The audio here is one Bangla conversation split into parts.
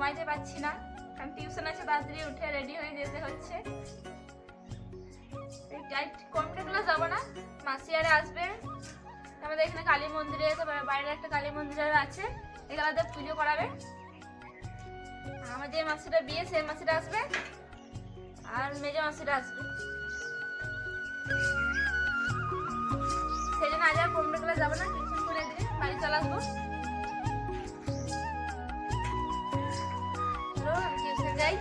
ঘুমাইতে পারছি না, কারণ টিউশন আছে, তাড়াতাড়ি উঠে রেডি হয়ে যেতে হচ্ছে। কম্পিউটার ক্লাস যাবো না, মাসি আরে আসবে। আমাদের এখানে কালী মন্দিরে, তো বাইরে একটা কালী মন্দির আছে, এগুলাতে পুজো করাবে। আমার যে মাসিটা বিয়ে, সেই মাসিটা আসবে, আর মেজো মাসিটা আসবে। সেই জন্য আজ আর কম্পিউটার ক্লাস যাবো না, টিউশন করে দিয়ে বাড়ি চলে আসবো। চলো আমি টিউশন যাই।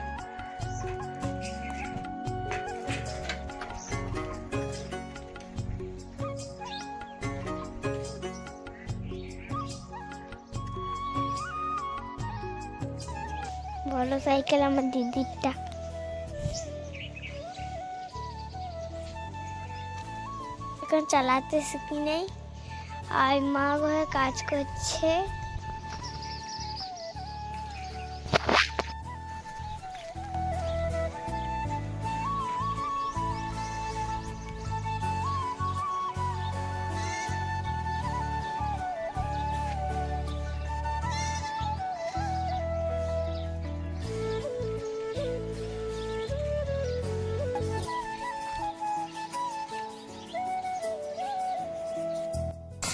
বড় সাইকেল আমার দিদিরটা। এখন চালাতে শিখি নেই, আর মা ঘরে কাজ করছে।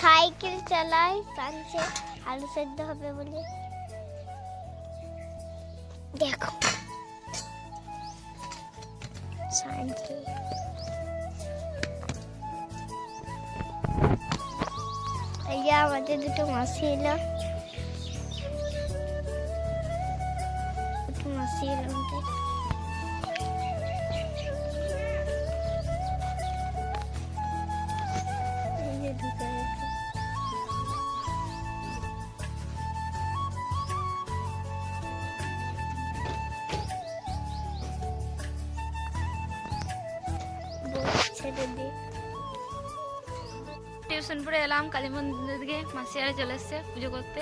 সাইকেল চালাই কাঁচে আলু সেদ্ধ হবে বলে। দেখো সাইকেল এই যে আমাদের দুটো মাসি এলো, দুটো মাসি এলো আমাদের। এই যে ঢুকে গেছে। টিউশন পড়ে এলাম কালী মন্দির দিকে, মাসি আরে চলে এসছে পুজো করতে।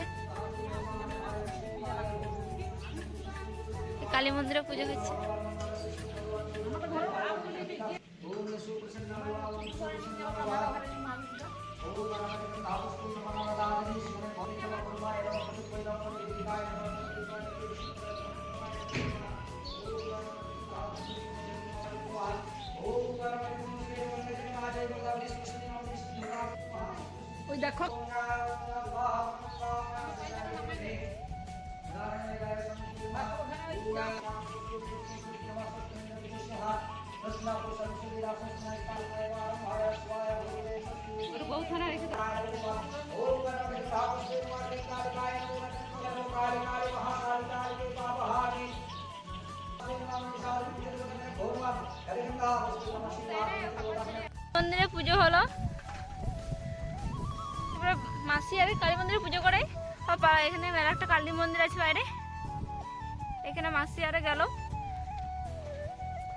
কালী মন্দিরে পুজো হচ্ছে। ওই দেখো মন্দিরে পুজো হলো, মাসি আরে কালী মন্দিরে পুজো করে। এখানে মেলা একটা কালী মন্দির আছে বাইরে, এখানে মাসি আরে গেল।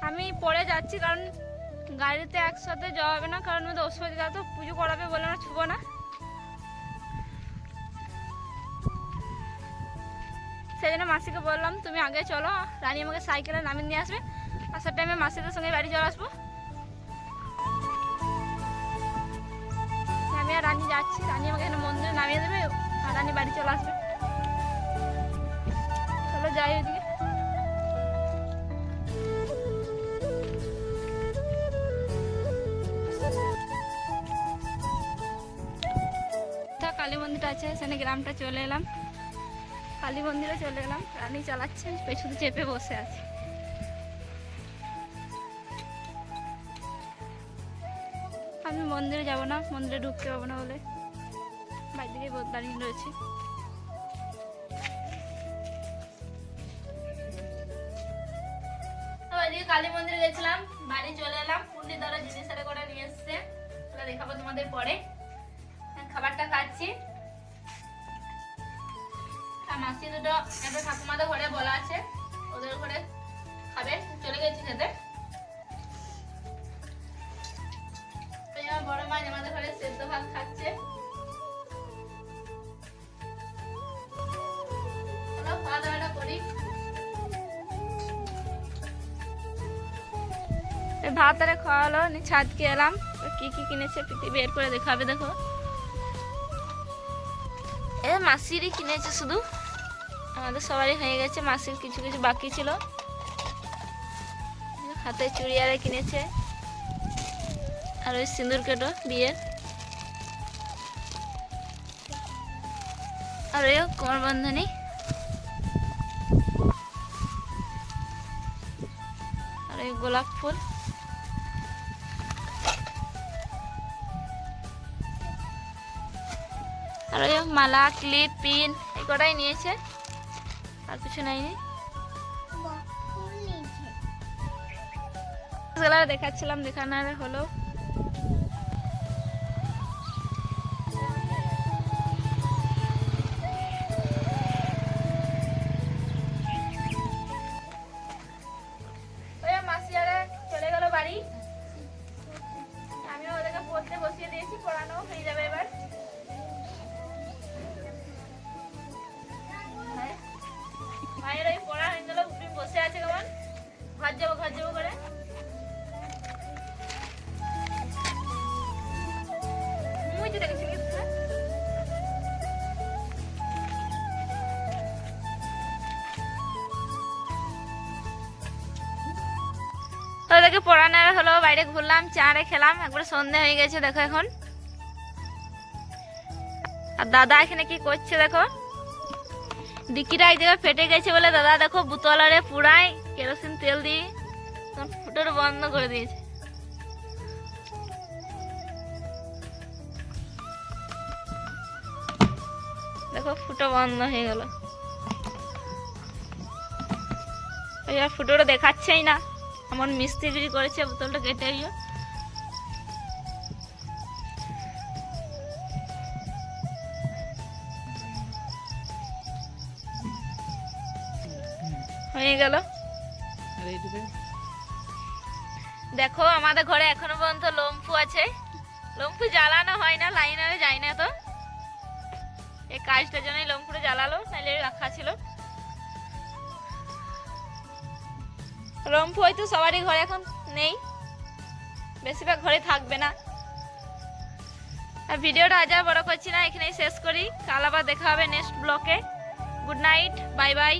আমি পরে যাচ্ছি, কারণ গাড়িতে একসাথে যাওয়া হবে না, কারণ আমাদের অসুবিধা, তো পুজো করাবে বলে আমরা ছুবো না। সেই জন্য মাসিকে বললাম তুমি আগে চলো, রানী আমাকে সাইকেলে নামিয়ে নিয়ে আসবে, আসার টাইমে মাসিদের সঙ্গে বাড়ি চলে আসবো। আমি আর রানী যাচ্ছি, রানী আমাকে এখানে মন্দিরে নামিয়ে দেবে, আর রানী বাড়ি চলে আসবে। চলো যাই ওইদিকে। কালী মন্দিরটা আছে, সেখানে গ্রামটা চলে এলাম, কালী মন্দিরে চলে এলাম। রানী চালাচ্ছে, পেছনে চেপে বসে আছে। আমি মন্দিরে যাব না, মন্দিরে ঢুকতে পাবো না বলে বাইরে দিকে দাঁড়িয়ে রয়েছে। এদিকে কালী মন্দিরে গেছিলাম, বাড়ি চলে এলাম। পুন্ডি দ্বারা জিনিস করে নিয়ে এসছে, দেখাবো তোমাদের পরে। খাবারটা খাচ্ছি, মাসি দুটো একটা ঠাকুমাদের ঘরে বলা আছে, ওদের ঘরে খাবে, চলে গেছি খেতে। বড় মা আমাদের ঘরে সেদ্ধ ভাত খাচ্ছে। খাওয়া দাওয়াটা করি। ভাত আরে খাওয়া হলো, ছাদকে এলাম, কি কি কিনেছে পিটি বের করে দেখাবে। দেখো মাসিরই কিনেছে শুধু, আমাদের সবারই হয়ে গেছে, মাসির কিছু কিছু বাকি ছিল। হাতে চুড়ি আরে কিনেছে, আর ওই সিঁদুর কেটো বিয়ের, আর ওই কোমর বন্ধনী, আর ওই গোলাপ ফুল, আর ওই মালা, ক্লিপ, পিন, এই কটাই নিয়েছে, আর কিছু নেয়নি। দেখাচ্ছিলাম, দেখানো হলো। মাসিয়ারা চলে গেল বাড়ি, আমিও ওদেরকে পড়তে বসিয়ে দিয়েছি, পড়ানো হয়ে যাবে এবার। মায়ের ওই পড়া হয়ে গেল, বসে আছে কেমন, ঘর যাবো করে। ওদেরকে পড়ানোর হলো, বাইরে ঘুরলাম, চারে খেলাম, একবার সন্ধে হয়ে গেছে দেখো এখন। আর দাদা এখানে কি করছে দেখো, ডিকিটা এক জায়গায় ফেটে গেছে বলে দাদা দেখো বোতলারে পুরাই কেরোসিন তেল দিয়ে ফুটোর বন্ধ করে দিয়েছে। দেখো ফুটো বন্ধ হয়ে গেল, ওই আর ফুটোটা দেখাচ্ছেই না, এমন মিস্ত্রি করেছে বোতলটা কেটে গিয়ে। হয়ে গেল। দেখো আমাদের ঘরে এখনো পর্যন্ত লম্ফু আছে, লম্ফু জ্বালানো হয় না, লাইনারে যায় না, তো এই কাজটার জন্যই লম্ফুটা জ্বালালো, নাহলে রাখা ছিল। লম্ফু হয়তো সবারই ঘরে এখন নেই, বেশিরভাগ ঘরে থাকবে না। আর ভিডিওটা আজ আর বড় করছি না, এখানেই শেষ করি। কাল আবার দেখা হবে নেক্সট ব্লকে। Good night, bye bye.